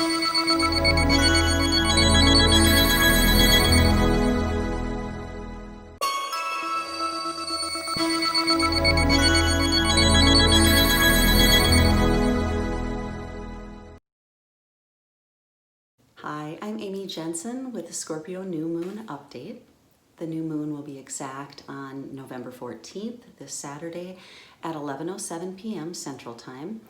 Hi, I'm Amy Jensen with the Scorpio New Moon update. The new moon will be exact on November 14th, this Saturday at 11:07 p.m. Central Time.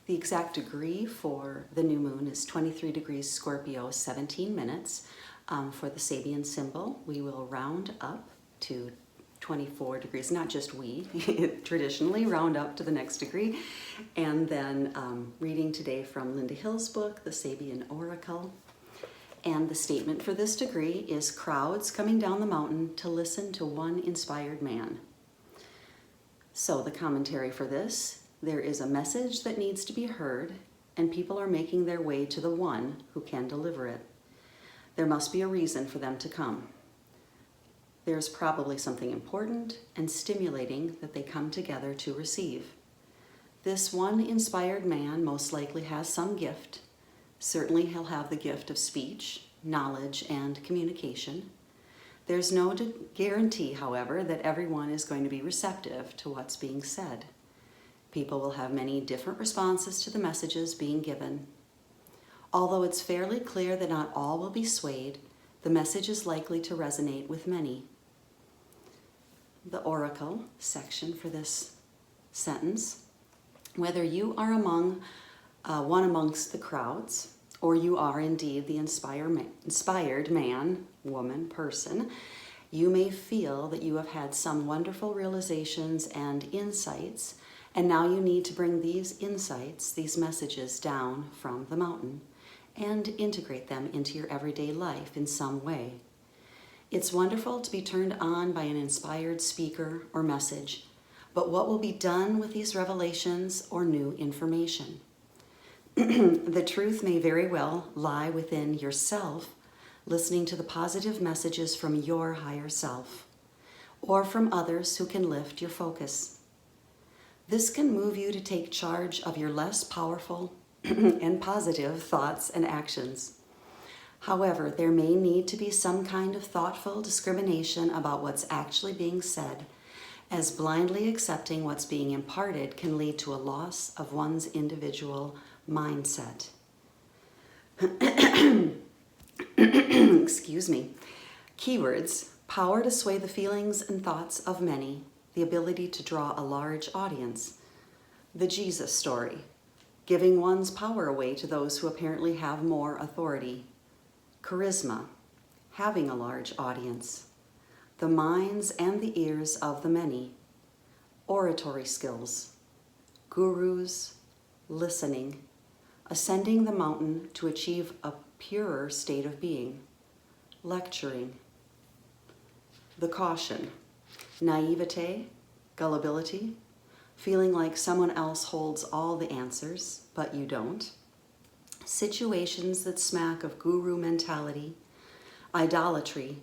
The exact degree for the new moon is 23 degrees Scorpio, 17 minutes. For the Sabian symbol, we will round up to 24 degrees, not just we, traditionally round up to the next degree. And then reading today from Lynda Hill's book, The Sabian Oracle. And the statement for this degree is crowds coming down the mountain to listen to one inspired man. So the commentary for this, there is a message that needs to be heard and people are making their way to the one who can deliver it. There must be a reason for them to come. There's probably something important and stimulating that they come together to receive. This one inspired man most likely has some gift. Certainly he'll have the gift of speech, knowledge, and communication. There's no guarantee, however, that everyone is going to be receptive to what's being said. People will have many different responses to the messages being given. Although it's fairly clear that not all will be swayed, the message is likely to resonate with many. The oracle section for this sentence: whether you are one amongst the crowds, or you are indeed the inspired man, woman, person, you may feel that you have had some wonderful realizations and insights, and now you need to bring these insights, these messages down from the mountain and integrate them into your everyday life in some way. It's wonderful to be turned on by an inspired speaker or message, but what will be done with these revelations or new information? The truth may very well lie within yourself, listening to the positive messages from your higher self, or from others who can lift your focus. This can move you to take charge of your less powerful and positive thoughts and actions. However, there may need to be some kind of thoughtful discrimination about what's actually being said, as blindly accepting what's being imparted can lead to a loss of one's individual mindset. Excuse me. Keywords: power to sway the feelings and thoughts of many, the ability to draw a large audience. The Jesus story: giving one's power away to those who apparently have more authority. Charisma: having a large audience. The minds and the ears of the many. Oratory skills: gurus, listening, ascending the mountain to achieve a purer state of being, lecturing. The caution: naivete, gullibility, feeling like someone else holds all the answers, but you don't. Situations that smack of guru mentality, idolatry,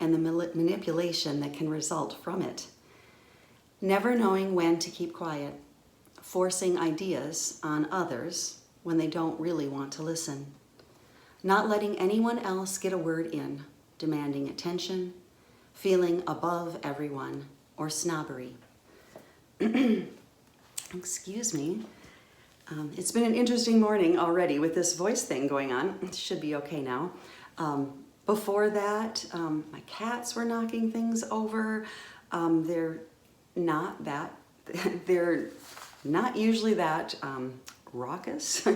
and the manipulation that can result from it. Never knowing when to keep quiet, forcing ideas on others when they don't really want to listen. Not letting anyone else get a word in, demanding attention, feeling above everyone, or snobbery. Excuse me. It's been an interesting morning already with this voice thing going on. It should be okay now. Before that, my cats were knocking things over. They're not usually that raucous.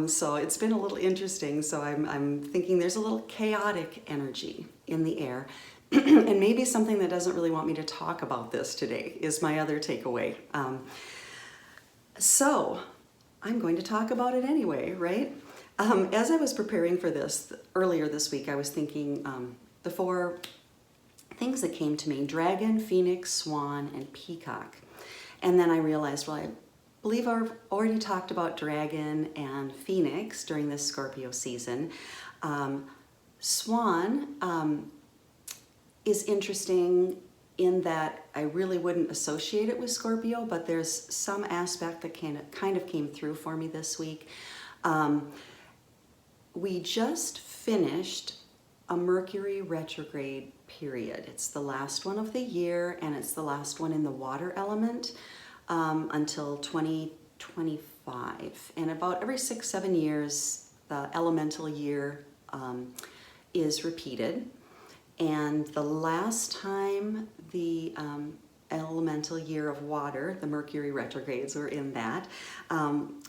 So it's been a little interesting. So I'm thinking there's a little chaotic energy in the air. And maybe something that doesn't really want me to talk about this today is my other takeaway. So I'm going to talk about it anyway, right? As I was preparing for this earlier this week, I was thinking the four things that came to me: dragon, phoenix, swan, and peacock. And then I realized, well, I believe I've already talked about dragon and phoenix during this Scorpio season. Swan is interesting in that I really wouldn't associate it with Scorpio, but there's some aspect that kind of came through for me this week. we just finished a Mercury retrograde period. It's the last one of the year, and it's the last one in the water element until 2025. And about every 6-7 years, the elemental year is repeated. And the last time the elemental year of water, the Mercury retrogrades were in that,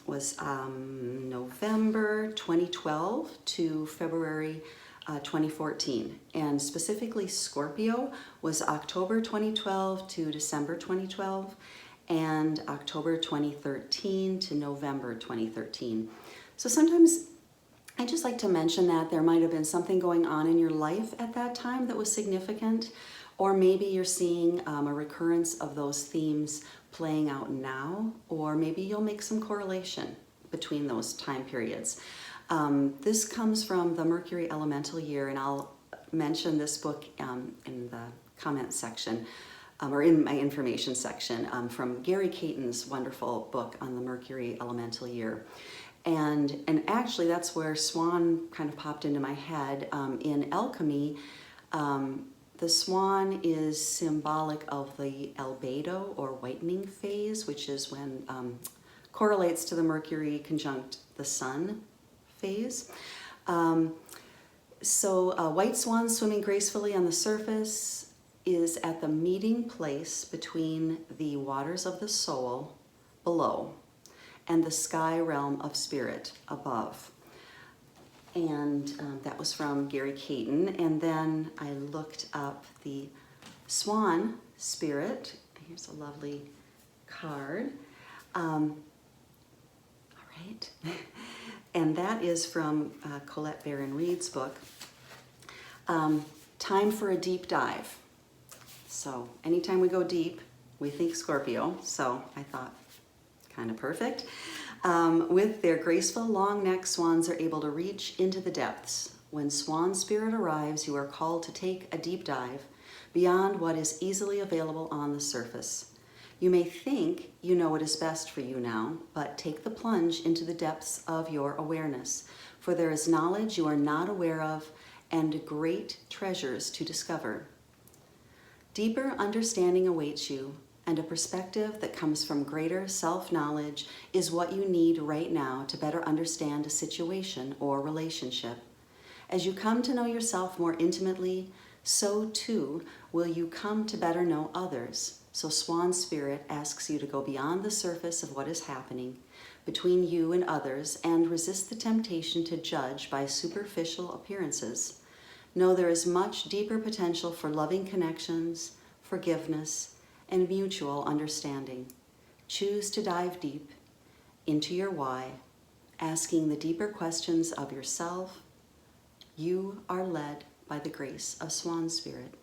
was November 2012 to February 2014. And specifically Scorpio was October 2012 to December 2012, and October 2013 to November 2013. So sometimes I just like to mention that there might have been something going on in your life at that time that was significant, or maybe you're seeing a recurrence of those themes playing out now, or maybe you'll make some correlation between those time periods. This comes from the Mercury elemental year, and I'll mention this book in the comment section, or in my information section, from Gary Caton's wonderful book on the Mercury elemental year. And actually that's where Swan kind of popped into my head. In alchemy, the swan is symbolic of the albedo or whitening phase, which is when correlates to the Mercury conjunct the sun phase. So a white swan swimming gracefully on the surface is at the meeting place between the waters of the soul below and the sky realm of spirit above. And that was from Gary Caton. And then I looked up the swan spirit. Here's a lovely card. All right. And that is from Colette Baron-Reid's book, Time for a Deep Dive. So anytime we go deep, we think Scorpio. So I thought, kind of perfect. With their graceful long neck, swans are able to reach into the depths. When swan spirit arrives, you are called to take a deep dive beyond what is easily available on the surface. You may think you know what is best for you now, but take the plunge into the depths of your awareness, for there is knowledge you are not aware of and great treasures to discover. Deeper understanding awaits you, and a perspective that comes from greater self-knowledge is what you need right now to better understand a situation or relationship. As you come to know yourself more intimately, so too will you come to better know others. So Swan Spirit asks you to go beyond the surface of what is happening between you and others and resist the temptation to judge by superficial appearances. Know there is much deeper potential for loving connections, forgiveness, and mutual understanding. Choose to dive deep into your why, asking the deeper questions of yourself. You are led by the grace of Swan Spirit.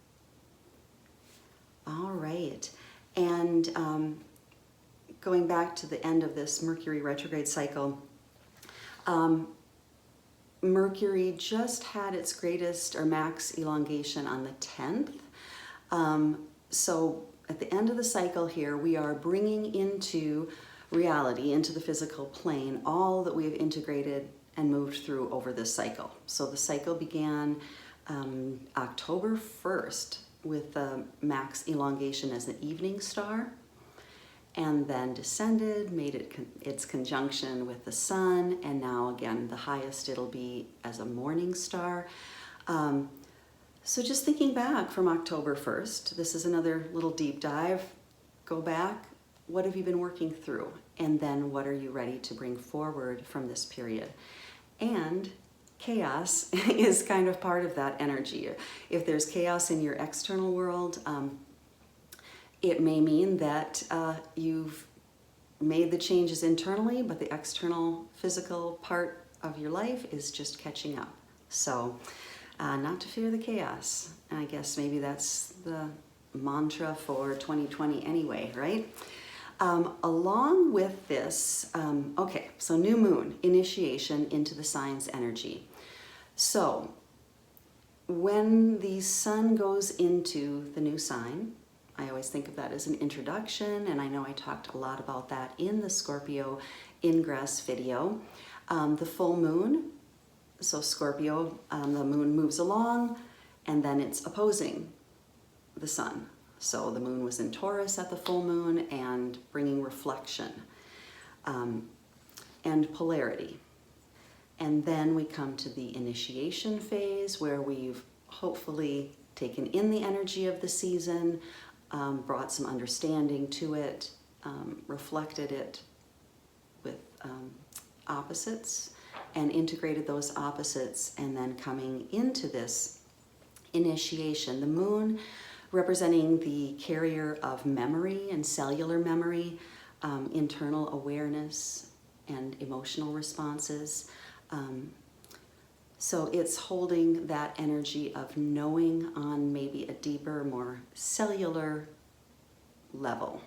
All right, and going back to the end of this Mercury retrograde cycle, Mercury just had its greatest or max elongation on the 10th. So at the end of the cycle here, we are bringing into reality, into the physical plane, all that we have integrated and moved through over this cycle. So the cycle began October 1st with the max elongation as an evening star, and then descended, made it its conjunction with the sun, and now again the highest it'll be as a morning star. So just thinking back from October 1st, this is another little deep dive. Go back, what have you been working through? And then what are you ready to bring forward from this period? And chaos is kind of part of that energy. If there's chaos in your external world, it may mean that you've made the changes internally, but the external physical part of your life is just catching up. So not to fear the chaos. I guess maybe that's the mantra for 2020 anyway, right? Along with this, okay, so new moon, initiation into the sign's energy. So when the sun goes into the new sign, I always think of that as an introduction, and I know I talked a lot about that in the Scorpio ingress video. The full moon So Scorpio, the moon moves along, and then it's opposing the sun. So the moon was in Taurus at the full moon and bringing reflection and polarity. And then we come to the initiation phase where we've hopefully taken in the energy of the season, brought some understanding to it, reflected it with opposites, and integrated those opposites, and then coming into this initiation. The moon representing the carrier of memory and cellular memory, internal awareness and emotional responses. So it's holding that energy of knowing on maybe a deeper, more cellular level.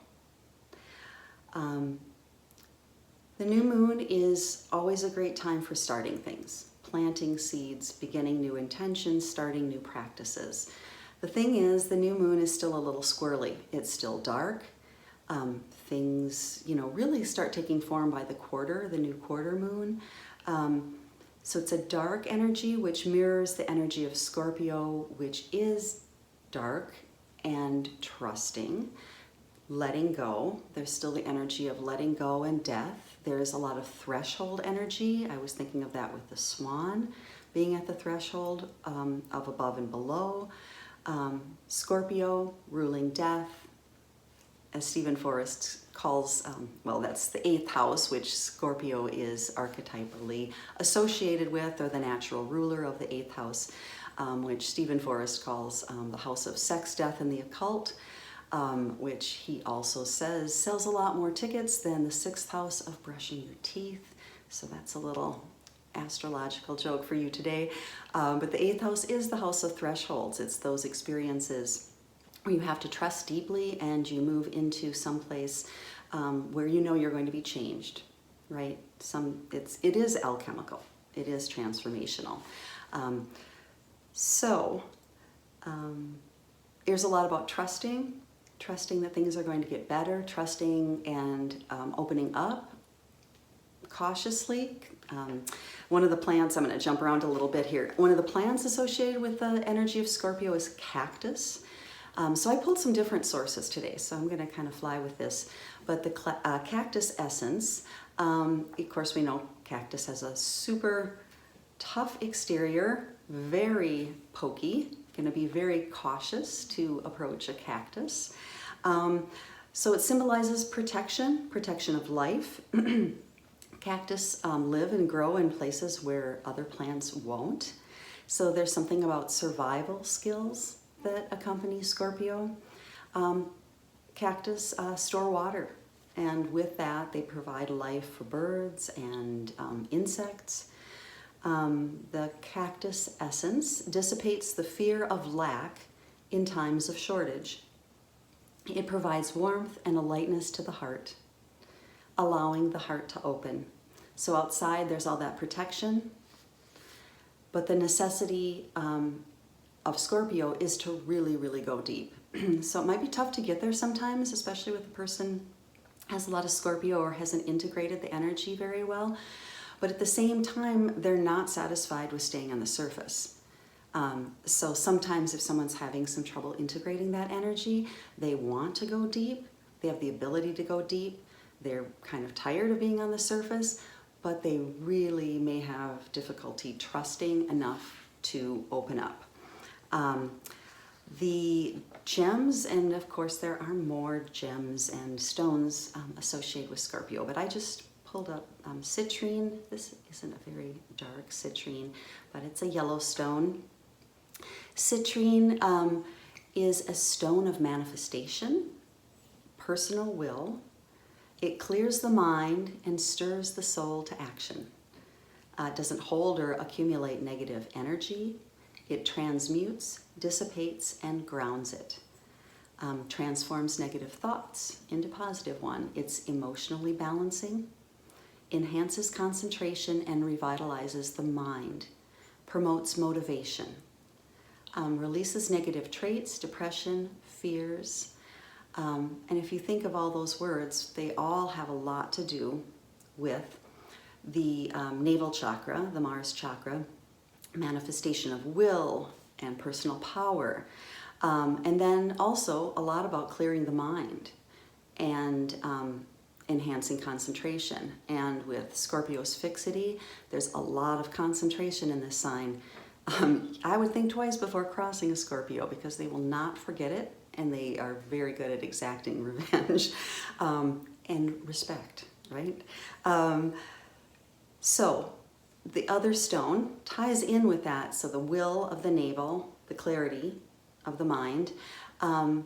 The new moon is always a great time for starting things, planting seeds, beginning new intentions, starting new practices. The thing is, the new moon is still a little squirrely. It's still dark. Things, really start taking form by the new quarter moon. So it's a dark energy, which mirrors the energy of Scorpio, which is dark and trusting, letting go. There's still the energy of letting go and death. There's a lot of threshold energy. I was thinking of that with the Swan being at the threshold of above and below. Scorpio ruling death, as Stephen Forrest calls, that's the 8th house, which Scorpio is archetypally associated with, or the natural ruler of the 8th house, which Stephen Forrest calls the house of sex, death, and the occult, which he also says sells a lot more tickets than the 6th house of brushing your teeth. So that's a little astrological joke for you today. But the 8th house is the house of thresholds. It's those experiences where you have to trust deeply and you move into some place where you're going to be changed, right? It is alchemical. It is transformational. There's a lot about trusting that things are going to get better, trusting and opening up cautiously. One of the plants, I'm going to jump around a little bit here. One of the plants associated with the energy of Scorpio is cactus. So I pulled some different sources today, so I'm going to kind of fly with this. But the cactus essence, of course we know cactus has a super tough exterior, very pokey, going to be very cautious to approach a cactus. So it symbolizes protection of life. Cactus live and grow in places where other plants won't. So there's something about survival skills that accompany Scorpio. Cactus store water, and with that they provide life for birds and insects. The cactus essence dissipates the fear of lack in times of shortage. It provides warmth and a lightness to the heart, allowing the heart to open. So outside there's all that protection, but the necessity of Scorpio is to really, really go deep. So it might be tough to get there sometimes, especially with a person who has a lot of Scorpio or hasn't integrated the energy very well. But at the same time, they're not satisfied with staying on the surface. So sometimes if someone's having some trouble integrating that energy, they want to go deep. They have the ability to go deep. They're kind of tired of being on the surface, but they really may have difficulty trusting enough to open up. The gems, and of course there are more gems and stones associated with Scorpio, but I just pulled up citrine. This isn't a very dark citrine, but it's a yellow stone. Citrine is a stone of manifestation, personal will. It clears the mind and stirs the soul to action. It doesn't hold or accumulate negative energy. It transmutes, dissipates, and grounds it. Transforms negative thoughts into positive one. It's emotionally balancing, enhances concentration, and revitalizes the mind, promotes motivation, releases negative traits, depression, fears. And if you think of all those words, they all have a lot to do with the navel chakra, the Mars chakra, manifestation of will and personal power. And then also a lot about clearing the mind and enhancing concentration. And with Scorpio's fixity, there's a lot of concentration in this sign. I would think twice before crossing a Scorpio because they will not forget it, and they are very good at exacting revenge and respect, right? So the other stone ties in with that. So the will of the navel, the clarity of the mind, and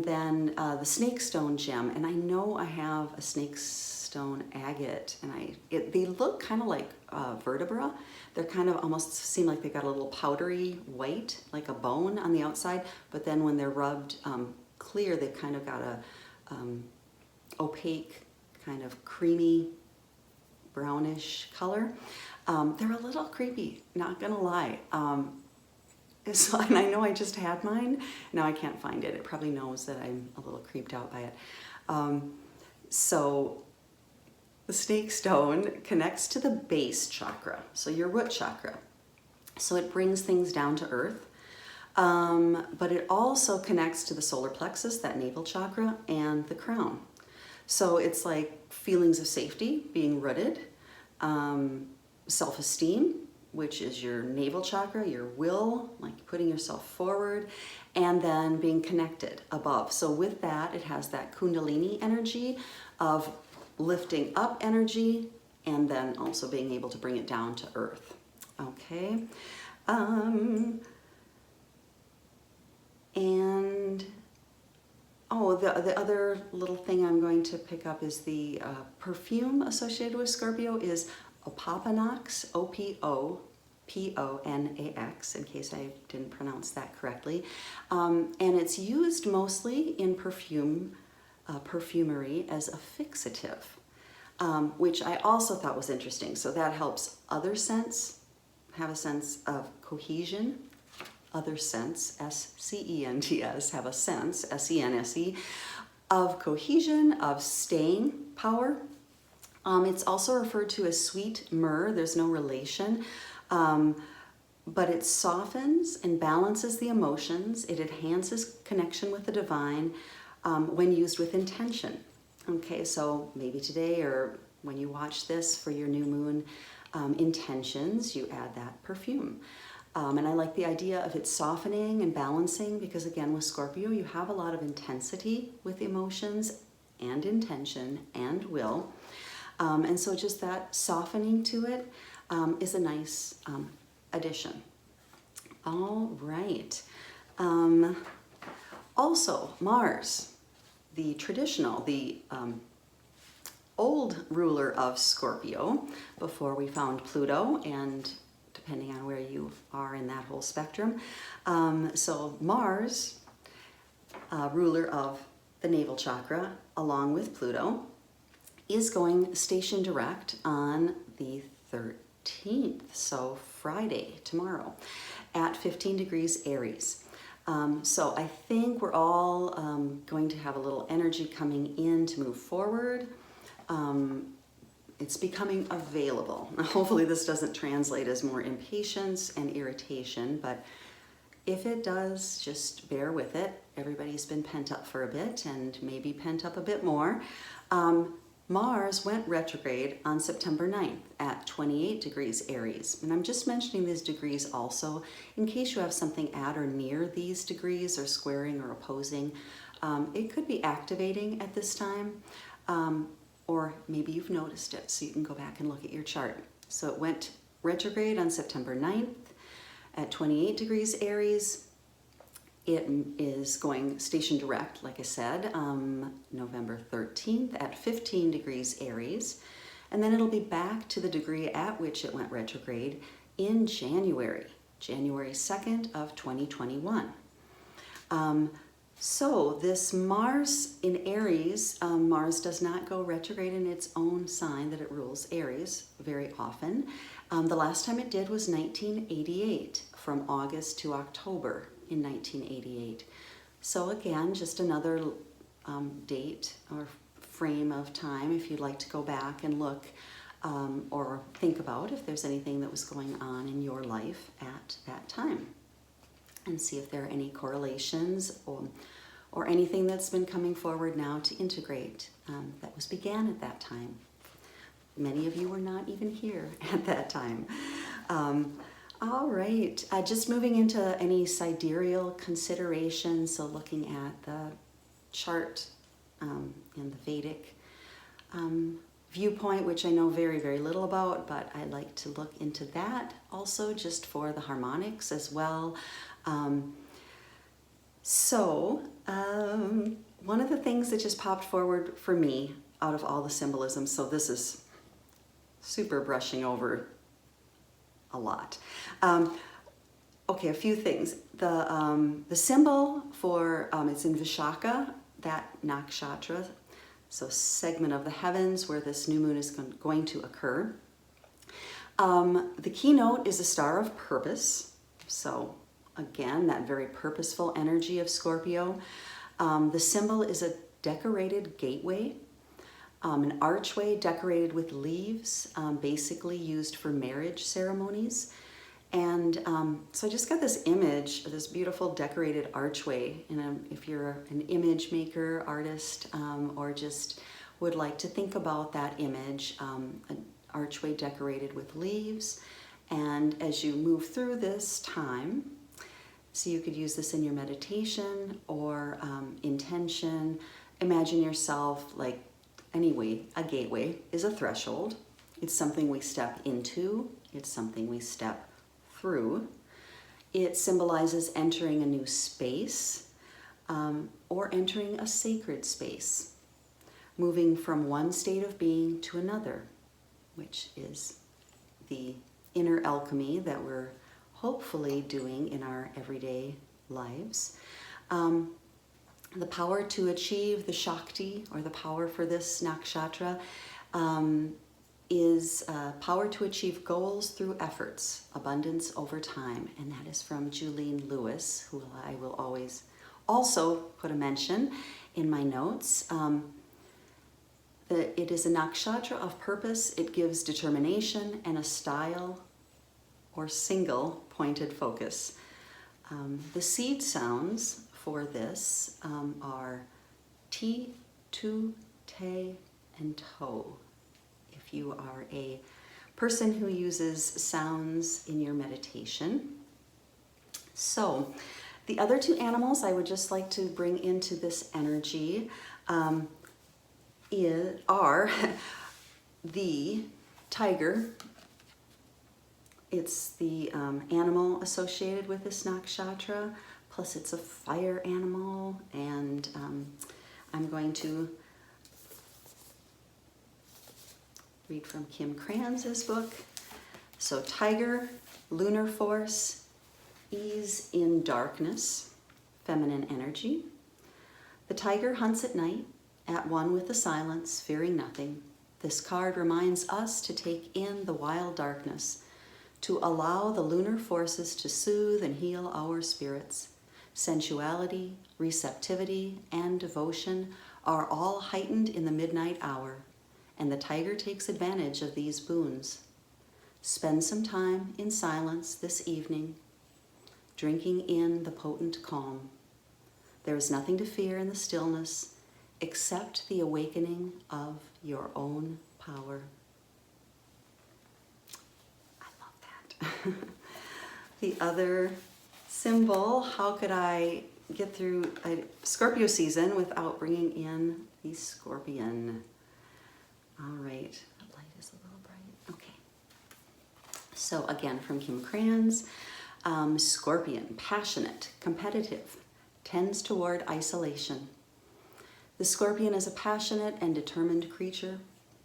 then the snake stone gem. And I know I have a snake stone agate, and they look kind of like vertebra. They're kind of almost seem like they got a little powdery white, like a bone on the outside, but then when they're rubbed clear, they've kind of got a opaque, kind of creamy, brownish color. They're a little creepy, not gonna lie. So, and I know I just had mine. Now I can't find it. It probably knows that I'm a little creeped out by it. So the snake stone connects to the base chakra, so your root chakra. So it brings things down to earth. But it also connects to the solar plexus, that navel chakra, and the crown. So it's like feelings of safety, being rooted, self-esteem, which is your navel chakra, your will, like putting yourself forward, and then being connected above. So with that, it has that Kundalini energy of lifting up energy and then also being able to bring it down to earth. Okay. And oh, the other little thing I'm going to pick up is the perfume associated with Scorpio is Opopanax, Opoponax, in case I didn't pronounce that correctly. And it's used mostly in perfumery as a fixative, which I also thought was interesting. So that helps other scents have a sense of cohesion. Other scents, S-C-E-N-T-S, have a sense, S-E-N-S-E, of cohesion, of staying power. It's also referred to as sweet myrrh. There's no relation, but it softens and balances the emotions. It enhances connection with the divine when used with intention. Okay, so maybe today or when you watch this for your new moon intentions, you add that perfume. And I like the idea of it softening and balancing because, again, with Scorpio, you have a lot of intensity with emotions and intention and will. And so just that softening to it is a nice addition. All right. Also, Mars, the traditional, the old ruler of Scorpio before we found Pluto, and depending on where you are in that whole spectrum. So Mars, ruler of the navel chakra, along with Pluto, is going station direct on the 13th, so Friday, tomorrow, at 15 degrees Aries. So I think we're all going to have a little energy coming in to move forward. It's becoming available. Now, hopefully this doesn't translate as more impatience and irritation, but if it does, just bear with it. Everybody's been pent up for a bit and maybe pent up a bit more. Mars went retrograde on September 9th at 28 degrees Aries. And I'm just mentioning these degrees also in case you have something at or near these degrees or squaring or opposing. It could be activating at this time. Or maybe you've noticed it, so you can go back and look at your chart. So it went retrograde on September 9th at 28 degrees Aries. It is going station direct, like I said, November 13th at 15 degrees Aries. And then it'll be back to the degree at which it went retrograde in January 2nd of 2021. So this Mars in Aries, Mars does not go retrograde in its own sign that it rules, Aries, very often. The last time it did was 1988, from August to October in 1988. So again, just another date or frame of time if you'd like to go back and look or think about if there's anything that was going on in your life at that time, and see if there are any correlations or anything that's been coming forward now to integrate that was began at that time. Many of you were not even here at that time. All right, just moving into any sidereal considerations, so looking at the chart in the Vedic viewpoint, which I know very, very little about, but I like to look into that also just for the harmonics as well. One of the things that just popped forward for me out of all the symbolism, so this is super brushing over a lot. Okay, a few things. The symbol for, it's in Vishaka, that nakshatra, so segment of the heavens where this new moon is going to occur. The keynote is a star of purpose. So again, that very purposeful energy of Scorpio. The symbol is a decorated gateway, an archway decorated with leaves, basically used for marriage ceremonies. And so I just got this image, this beautiful decorated archway. And if you're an image maker, artist, or just would like to think about that image, an archway decorated with leaves. And as you move through this time, so you could use this in your meditation or intention, imagine yourself like, anyway, a gateway is a threshold. It's something we step into. It's something we step through. It symbolizes entering a new space or entering a sacred space, moving from one state of being to another, which is the inner alchemy that we're hopefully doing in our everyday lives. The power to achieve the Shakti, or the power for this nakshatra, is power to achieve goals through efforts, abundance over time. And that is from Julene Lewis, who I will always also put a mention in my notes. It is a nakshatra of purpose. It gives determination and a style or single pointed focus. The seed sounds for this are T, Tu, Te, and To. If you are a person who uses sounds in your meditation. So the other two animals I would just like to bring into this energy are the tiger. It's the animal associated with this nakshatra, plus it's a fire animal, and I'm going to read from Kim Krans' book. So tiger, lunar force, ease in darkness, feminine energy. The tiger hunts at night, at one with the silence, fearing nothing. This card reminds us to take in the wild darkness, to allow the lunar forces to soothe and heal our spirits. Sensuality, receptivity, and devotion are all heightened in the midnight hour, and the tiger takes advantage of these boons. Spend some time in silence this evening, drinking in the potent calm. There is nothing to fear in the stillness except the awakening of your own power. I love that. The other symbol, how could I get through a Scorpio season without bringing in the scorpion? All right, the light is a little bright. Okay. So again, from Kim Krans, Scorpion, passionate, competitive, tends toward isolation. The scorpion is a passionate and determined creature.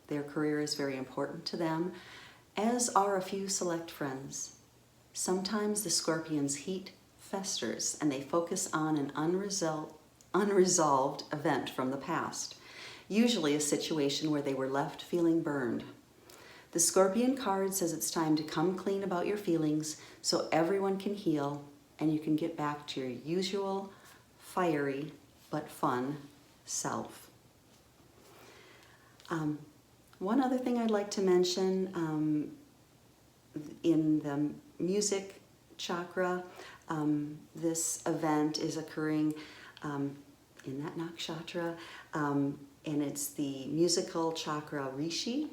Their career is very important to them, as are a few select friends. Sometimes the scorpion's heat festers and they focus on an unresolved event from the past, usually a situation where they were left feeling burned. The scorpion card says it's time to come clean about your feelings so everyone can heal and you can get back to your usual fiery but fun self. One other thing I'd like to mention, in the music chakra, this event is occurring in that nakshatra, and it's the musical chakra Rishi,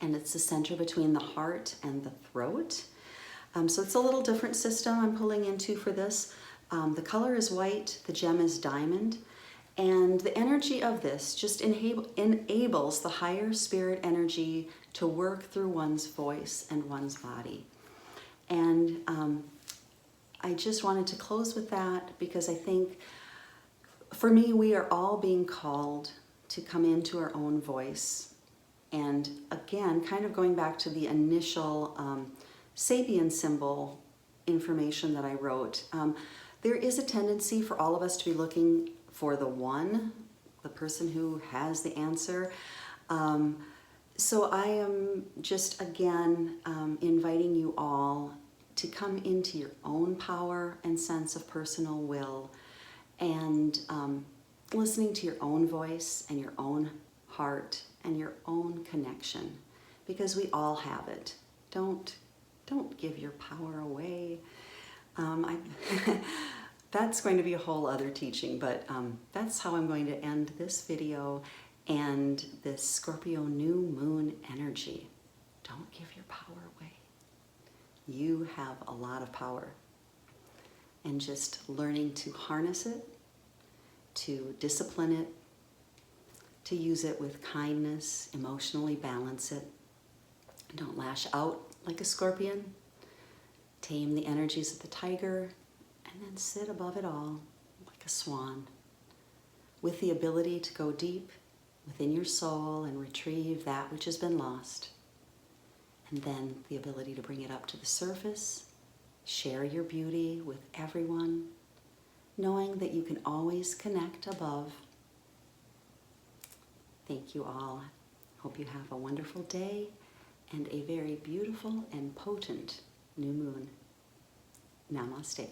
and it's the center between the heart and the throat. So it's a little different system I'm pulling into for this. The color is white, the gem is diamond, and the energy of this just enables the higher spirit energy to work through one's voice and one's body. And I just wanted to close with that because I think, for me, we are all being called to come into our own voice. And again, kind of going back to the initial Sabian symbol information that I wrote, there is a tendency for all of us to be looking for the one, the person who has the answer. So I am just, again, inviting you all to come into your own power and sense of personal will, and listening to your own voice and your own heart and your own connection, because we all have it. Don't give your power away. That's going to be a whole other teaching, but that's how I'm going to end this video and this Scorpio new moon energy. Don't give your power away. You have a lot of power, and just learning to harness it, to discipline it, to use it with kindness, emotionally balance it. Don't lash out like a scorpion. Tame the energies of the tiger, and then sit above it all like a swan, with the ability to go deep within your soul and retrieve that which has been lost, and then the ability to bring it up to the surface, share your beauty with everyone, knowing that you can always connect above. Thank you all. Hope you have a wonderful day and a very beautiful and potent new moon. Namaste.